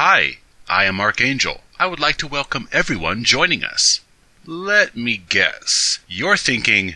Hi, I am Archangel. I would like to welcome everyone joining us. Let me guess. You're thinking,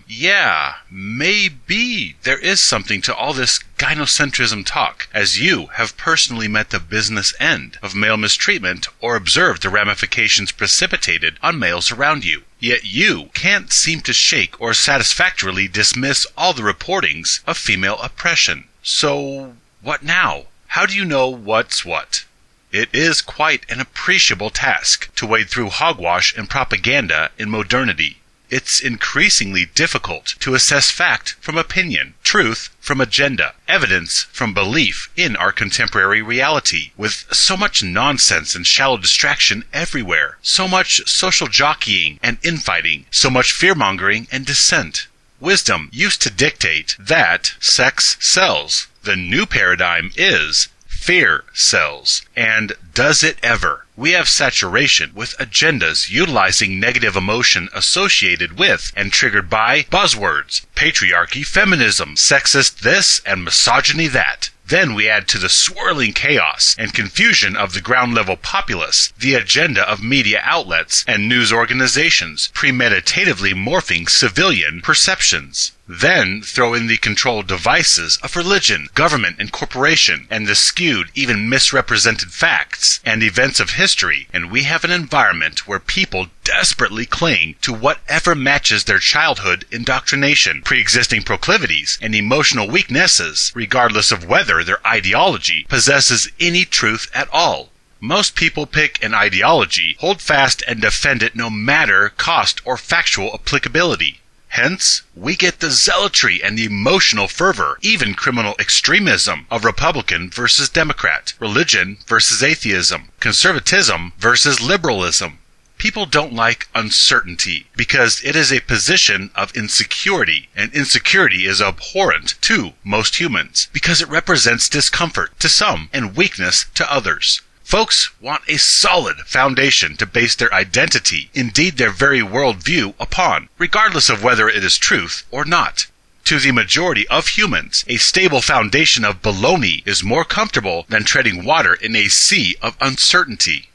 yeah, maybe there is something to all this gynocentrism talk, as you have personally met the business end of male mistreatment or observed the ramifications precipitated on males around you. Yet you can't seem to shake or satisfactorily dismiss all the reportings of female oppression. So, what now? How do you know what's what? It is quite an appreciable task to wade through hogwash and propaganda in modernity. It's increasingly difficult to assess fact from opinion, truth from agenda, evidence from belief in our contemporary reality, with so much nonsense and shallow distraction everywhere, so much social jockeying and infighting, so much fear-mongering and dissent. Wisdom used to dictate that sex sells. The new paradigm is fear sells. And does it ever? We have saturation with agendas utilizing negative emotion associated with and triggered by buzzwords, patriarchy, feminism, sexist this, and misogyny that. Then we add to the swirling chaos and confusion of the ground-level populace the agenda of media outlets and news organizations, premeditatively morphing civilian perceptions. Then throw in the controlled devices of religion, government, and corporation, and the skewed, even misrepresented facts and events of history, and we have an environment where people desperately cling to whatever matches their childhood indoctrination, pre-existing proclivities, and emotional weaknesses, regardless of whether their ideology possesses any truth at all. Most people pick an ideology, hold fast, and defend it no matter cost or factual applicability. Hence, we get the zealotry and the emotional fervor, even criminal extremism, of Republican versus Democrat, religion versus atheism, conservatism versus liberalism. People don't like uncertainty because it is a position of insecurity, and insecurity is abhorrent to most humans because it represents discomfort to some and weakness to others. Folks want a solid foundation to base their identity, indeed their very worldview, upon, regardless of whether it is truth or not. To the majority of humans, a stable foundation of baloney is more comfortable than treading water in a sea of uncertainty.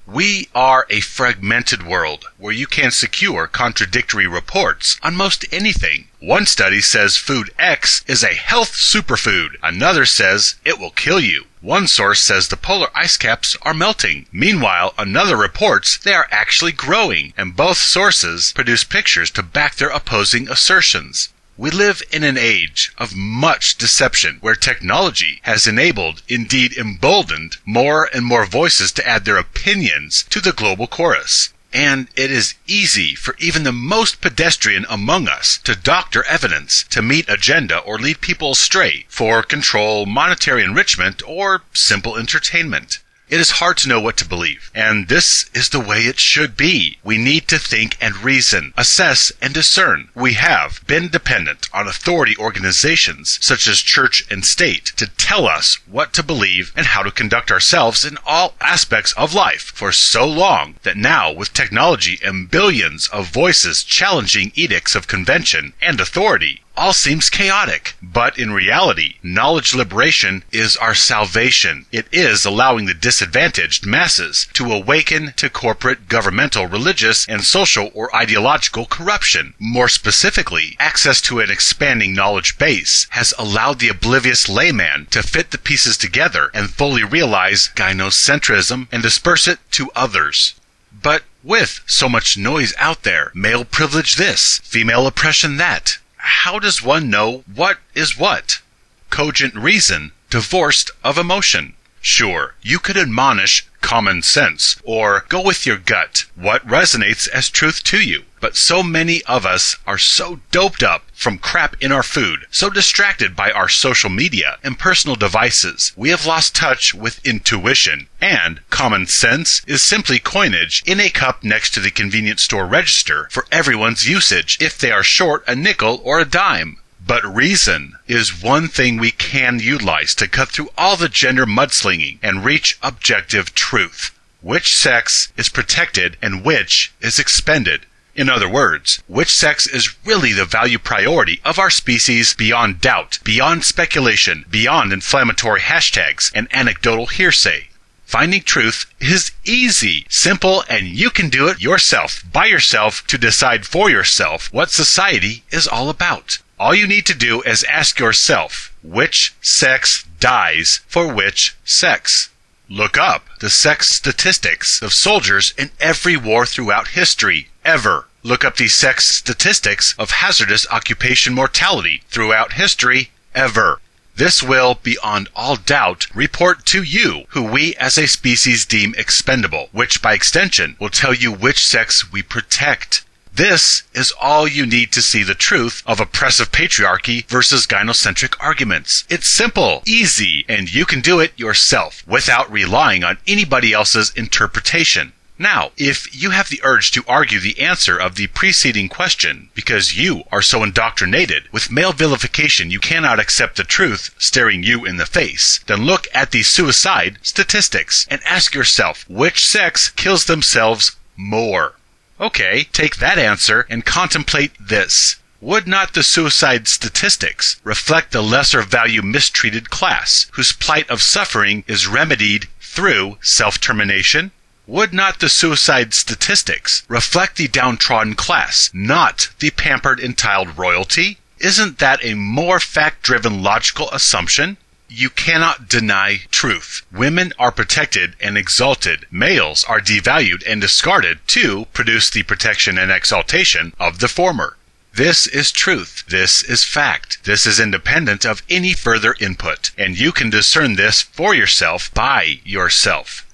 We are a fragmented world where you can secure contradictory reports on most anything. One study says food X is a health superfood. Another says it will kill you. One source says the polar ice caps are melting. Meanwhile, another reports they are actually growing, and both sources produce pictures to back their opposing assertions. We live in an age of much deception where technology has enabled, indeed emboldened, more and more voices to add their opinions to the global chorus. And it is easy for even the most pedestrian among us to doctor evidence to meet agenda or lead people astray for control, monetary enrichment, or simple entertainment. It is hard to know what to believe, and this is the way it should be. We need to think and reason, assess and discern. We have been dependent on authority organizations such as church and state to tell us what to believe and how to conduct ourselves in all aspects of life for so long that now, with technology and billions of voices challenging edicts of convention and authority, all seems chaotic. But in reality, knowledge liberation is our salvation. It is allowing the disadvantaged masses to awaken to corporate, governmental, religious, and social or ideological corruption. More specifically, access to an expanding knowledge base has allowed the oblivious layman to fit the pieces together and fully realize gynocentrism and disperse it to others. But with so much noise out there, male privilege this, female oppression that, how does one know what is what? Cogent reason divorced of emotion. Sure, you could admonish common sense or go with your gut, what resonates as truth to you. But so many of us are so doped up from crap in our food, so distracted by our social media and personal devices, we have lost touch with intuition. And common sense is simply coinage in a cup next to the convenience store register for everyone's usage if they are short a nickel or a dime. But reason is one thing we can utilize to cut through all the gender mudslinging and reach objective truth. Which sex is protected and which is expended? In other words, which sex is really the value priority of our species beyond doubt, beyond speculation, beyond inflammatory hashtags and anecdotal hearsay? Finding truth is easy, simple, and you can do it yourself, by yourself, to decide for yourself what society is all about. All you need to do is ask yourself, which sex dies for which sex? Look up the sex statistics of soldiers in every war throughout history, ever. Look up the sex statistics of hazardous occupation mortality throughout history, ever. This will, beyond all doubt, report to you who we as a species deem expendable, which by extension will tell you which sex we protect. This is all you need to see the truth of oppressive patriarchy versus gynocentric arguments. It's simple, easy, and you can do it yourself without relying on anybody else's interpretation. Now, if you have the urge to argue the answer of the preceding question because you are so indoctrinated with male vilification you cannot accept the truth staring you in the face, then look at the suicide statistics and ask yourself which sex kills themselves more. Okay, take that answer and contemplate this. Would not the suicide statistics reflect the lesser value mistreated class whose plight of suffering is remedied through self-termination? Would not the suicide statistics reflect the downtrodden class, not the pampered entitled royalty? Isn't that a more fact-driven logical assumption? You cannot deny truth. Women are protected and exalted. Males are devalued and discarded to produce the protection and exaltation of the former. This is truth. This is fact. This is independent of any further input, and you can discern this for yourself by yourself.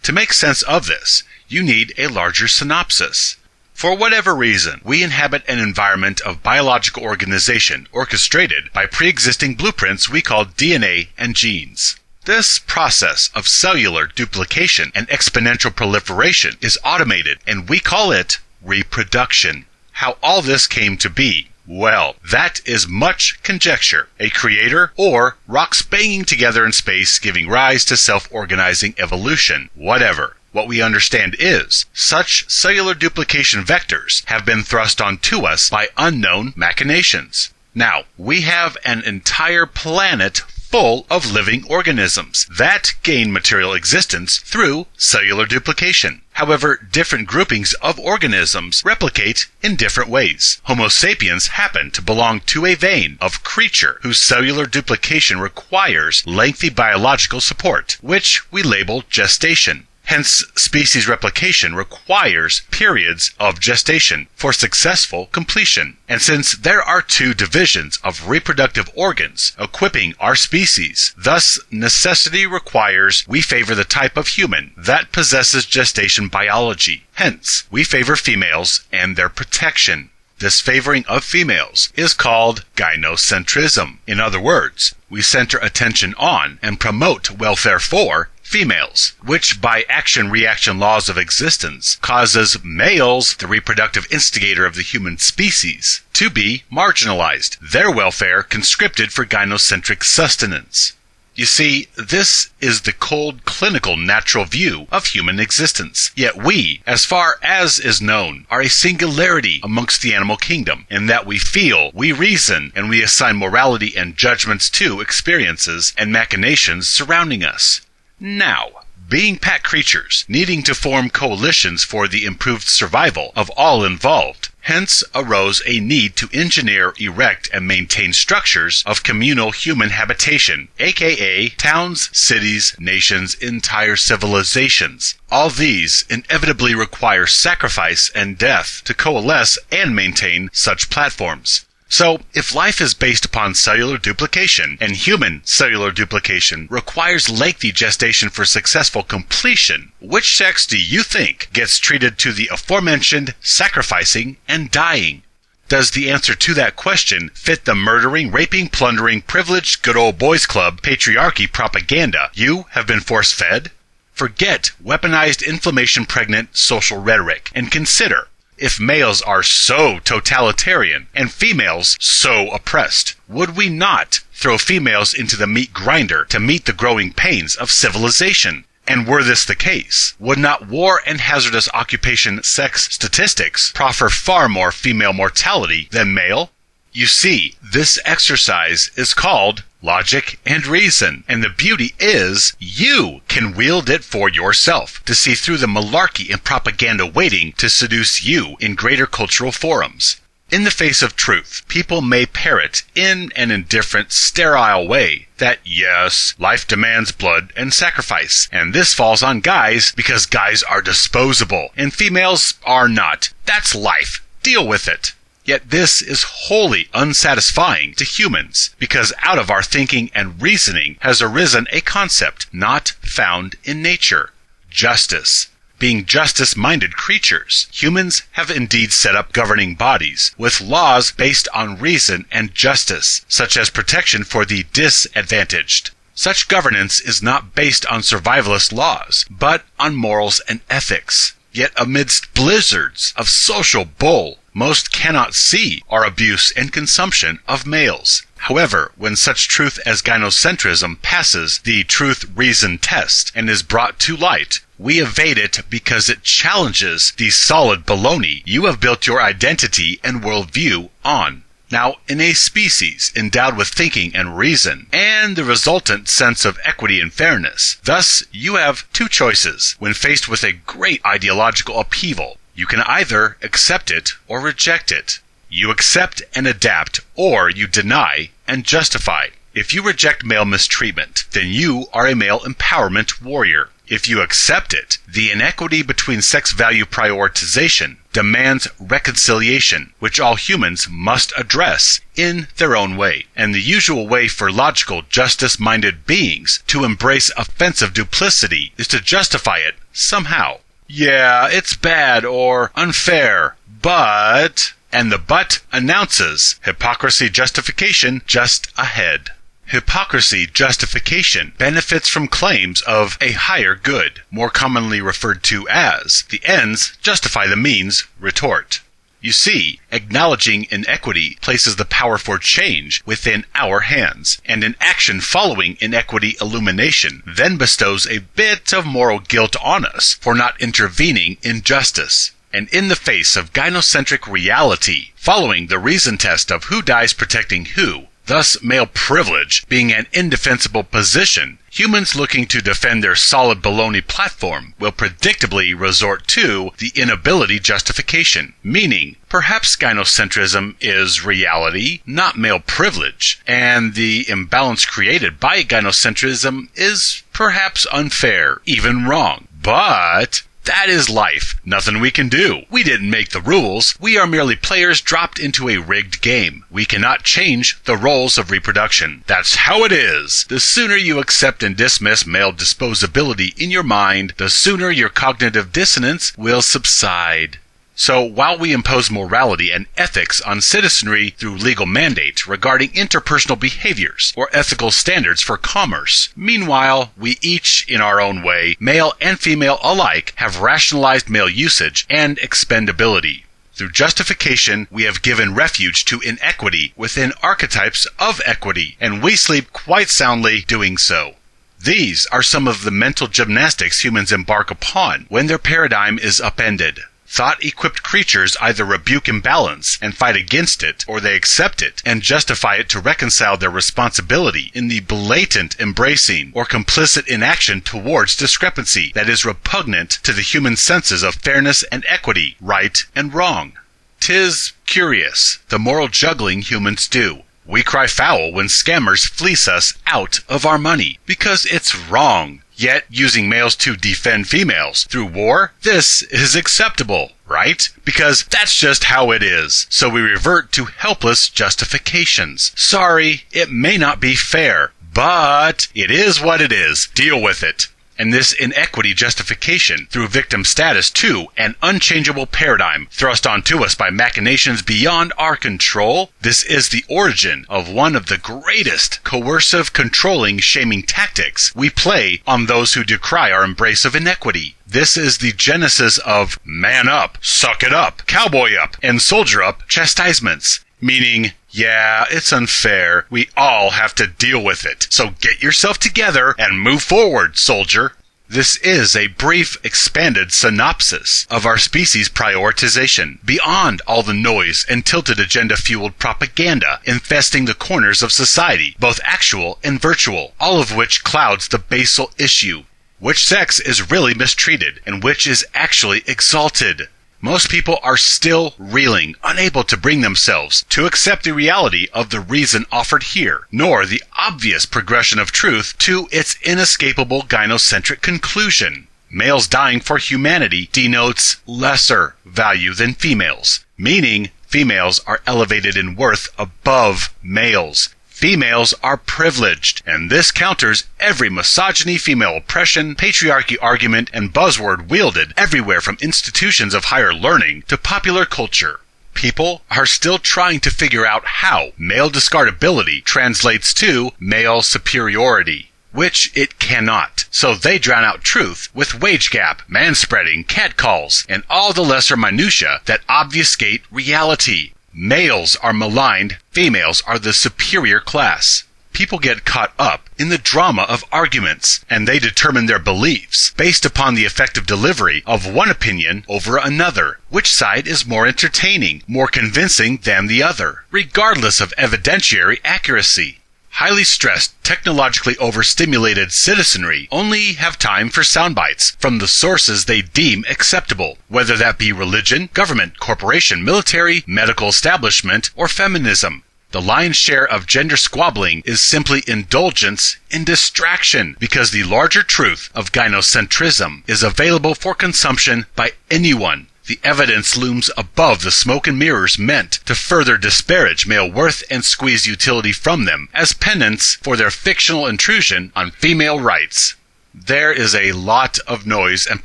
To make sense of this, you need a larger synopsis. For whatever reason, we inhabit an environment of biological organization orchestrated by pre-existing blueprints we call DNA and genes. This process of cellular duplication and exponential proliferation is automated, and we call it reproduction. How all this came to be, well, that is much conjecture, a creator, or rocks banging together in space giving rise to self-organizing evolution, whatever. What we understand is, such cellular duplication vectors have been thrust onto us by unknown machinations. Now, we have an entire planet full of living organisms that gain material existence through cellular duplication. However, different groupings of organisms replicate in different ways. Homo sapiens happen to belong to a vein of creature whose cellular duplication requires lengthy biological support, which we label gestation. Hence, species replication requires periods of gestation for successful completion. And since there are two divisions of reproductive organs equipping our species, thus necessity requires we favor the type of human that possesses gestation biology. Hence, we favor females and their protection. This favoring of females is called GYNOcentrism. In other words, we center attention on and promote welfare for females, which by action-reaction laws of existence causes males, the reproductive instigator of the human species, to be marginalized, their welfare conscripted for gynocentric sustenance. You see, this is the cold, clinical, natural view of human existence. Yet we, as far as is known, are a singularity amongst the animal kingdom, in that we feel, we reason, and we assign morality and judgments to experiences and machinations surrounding us. Now, being pack creatures, needing to form coalitions for the improved survival of all involved, hence arose a need to engineer, erect, and maintain structures of communal human habitation, aka towns, cities, nations, entire civilizations. All these inevitably require sacrifice and death to coalesce and maintain such platforms. So, if life is based upon cellular duplication, and human cellular duplication requires lengthy gestation for successful completion, which sex do you think gets treated to the aforementioned sacrificing and dying? Does the answer to that question fit the murdering, raping, plundering, privileged good old boys club patriarchy propaganda you have been force-fed? Forget weaponized inflammation-pregnant social rhetoric and consider, if males are so totalitarian and females so oppressed, would we not throw females into the meat grinder to meet the growing pains of civilization? And were this the case, would not war and hazardous occupation sex statistics proffer far more female mortality than male? You see, this exercise is called logic and reason, and the beauty is you can wield it for yourself to see through the malarkey and propaganda waiting to seduce you in greater cultural forums. In the face of truth, people may parrot in an indifferent, sterile way that, yes, life demands blood and sacrifice, and this falls on guys because guys are disposable, and females are not. That's life. Deal with it. Yet this is wholly unsatisfying to humans, because out of our thinking and reasoning has arisen a concept not found in nature: justice. Being justice-minded creatures, humans have indeed set up governing bodies with laws based on reason and justice, such as protection for the disadvantaged. Such governance is not based on survivalist laws, but on morals and ethics. Yet amidst blizzards of social bull, most cannot see our abuse and consumption of males. However, when such truth as gynocentrism passes the truth-reason test and is brought to light, we evade it because it challenges the solid baloney you have built your identity and worldview on. Now, in a species endowed with thinking and reason, and the resultant sense of equity and fairness, thus you have two choices when faced with a great ideological upheaval. You can either accept it or reject it. You accept and adapt, or you deny and justify. If you reject male mistreatment, then you are a male empowerment warrior. If you accept it, the inequity between sex value prioritization demands reconciliation, which all humans must address in their own way. And the usual way for logical, justice-minded beings to embrace offensive duplicity is to justify it somehow. Yeah, it's bad or unfair, but... And the but announces hypocrisy justification just ahead. Hypocrisy justification benefits from claims of a higher good, more commonly referred to as the ends justify the means retort. You see, acknowledging inequity places the power for change within our hands, and an action following inequity illumination then bestows a bit of moral guilt on us for not intervening in justice. And in the face of gynocentric reality, following the reason test of who dies protecting who, thus male privilege being an indefensible position, humans looking to defend their solid baloney platform will predictably resort to the inability justification, meaning perhaps gynocentrism is reality, not male privilege, and the imbalance created by gynocentrism is perhaps unfair, even wrong. But that is life. Nothing we can do. We didn't make the rules. We are merely players dropped into a rigged game. We cannot change the roles of reproduction. That's how it is. The sooner you accept and dismiss male disposability in your mind, the sooner your cognitive dissonance will subside. So while we impose morality and ethics on citizenry through legal mandate regarding interpersonal behaviors or ethical standards for commerce, meanwhile, we each, in our own way, male and female alike, have rationalized male usage and expendability. Through justification, we have given refuge to inequity within archetypes of equity, and we sleep quite soundly doing so. These are some of the mental gymnastics humans embark upon when their paradigm is upended. Thought-equipped creatures either rebuke imbalance and fight against it, or they accept it and justify it to reconcile their responsibility in the blatant embracing or complicit inaction towards discrepancy that is repugnant to the human senses of fairness and equity, right and wrong. 'Tis curious, the moral juggling humans do. We cry foul when scammers fleece us out of our money, because it's wrong. Yet, using males to defend females through war, this is acceptable, right? Because that's just how it is. So we revert to helpless justifications. Sorry, it may not be fair, but it is what it is. Deal with it. And this inequity justification through victim status to an unchangeable paradigm thrust onto us by machinations beyond our control. This is the origin of one of the greatest coercive, controlling, shaming tactics we play on those who decry our embrace of inequity. This is the genesis of man up, suck it up, cowboy up, and soldier up chastisements. Meaning, yeah, it's unfair. We all have to deal with it. So get yourself together and move forward, soldier. This is a brief, expanded synopsis of our species' prioritization, beyond all the noise and tilted agenda-fueled propaganda infesting the corners of society, both actual and virtual, all of which clouds the basal issue: which sex is really mistreated and which is actually exalted. Most people are still reeling, unable to bring themselves to accept the reality of the reason offered here, nor the obvious progression of truth to its inescapable gynocentric conclusion. Males dying for humanity denotes lesser value than females, meaning females are elevated in worth above males. Females are privileged, and this counters every misogyny, female oppression, patriarchy argument, and buzzword wielded everywhere from institutions of higher learning to popular culture. People are still trying to figure out how male discardability translates to male superiority, which it cannot. So they drown out truth with wage gap, manspreading, catcalls, and all the lesser minutiae that obfuscate reality. Males are maligned, females are the superior class. People get caught up in the drama of arguments, and they determine their beliefs based upon the effective delivery of one opinion over another. Which side is more entertaining, more convincing than the other, regardless of evidentiary accuracy. Highly stressed, technologically overstimulated citizenry only have time for sound bites from the sources they deem acceptable, whether that be religion, government, corporation, military, medical establishment, or feminism. The lion's share of gender squabbling is simply indulgence in distraction, because the larger truth of gynocentrism is available for consumption by anyone. The evidence looms above the smoke and mirrors meant to further disparage male worth and squeeze utility from them as penance for their fictional intrusion on female rights. There is a lot of noise and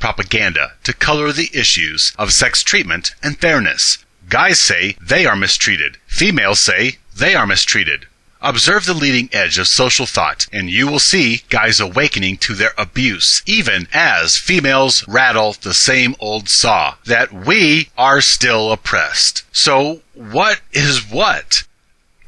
propaganda to color the issues of sex treatment and fairness. Guys say they are mistreated. Females say they are mistreated. Observe the leading edge of social thought, and you will see guys awakening to their abuse, even as females rattle the same old saw, that we are still oppressed. So, what is what?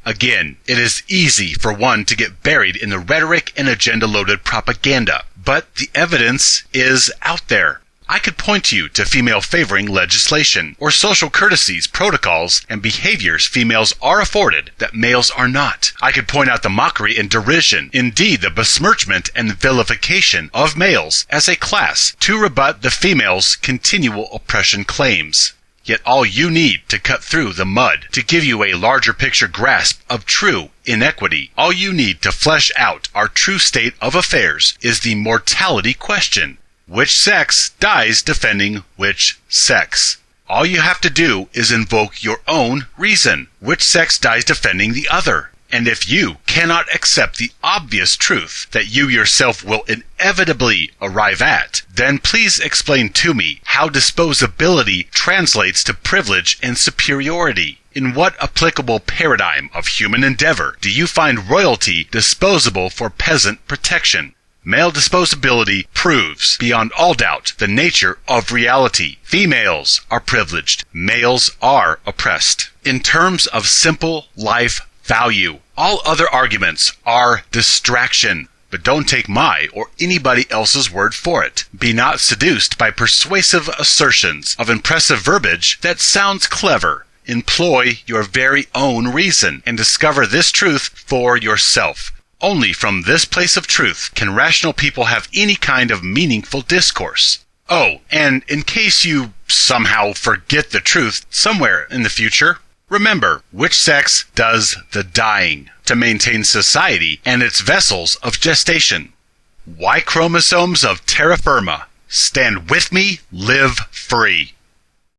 Again, it is easy for one to get buried in the rhetoric and agenda-loaded propaganda, but the evidence is out there. I could point you to female-favoring legislation, or social courtesies, protocols, and behaviors females are afforded that males are not. I could point out the mockery and derision, indeed the besmirchment and vilification of males as a class, to rebut the females' continual oppression claims. Yet all you need to cut through the mud, to give you a larger picture grasp of true inequity, all you need to flesh out our true state of affairs, is the mortality question. Which sex dies defending which sex? All you have to do is invoke your own reason. Which sex dies defending the other? And if you cannot accept the obvious truth that you yourself will inevitably arrive at, then please explain to me how disposability translates to privilege and superiority. In what applicable paradigm of human endeavor do you find royalty disposable for peasant protection? Male disposability proves, beyond all doubt, the nature of reality. Females are privileged. Males are oppressed. In terms of simple life value, all other arguments are distraction. But don't take my or anybody else's word for it. Be not seduced by persuasive assertions of impressive verbiage that sounds clever. Employ your very own reason and discover this truth for yourself. Only from this place of truth can rational people have any kind of meaningful discourse. Oh, and in case you somehow forget the truth somewhere in the future, remember, which sex does the dying to maintain society and its vessels of gestation? Y chromosomes of terra firma. Stand with me, live free.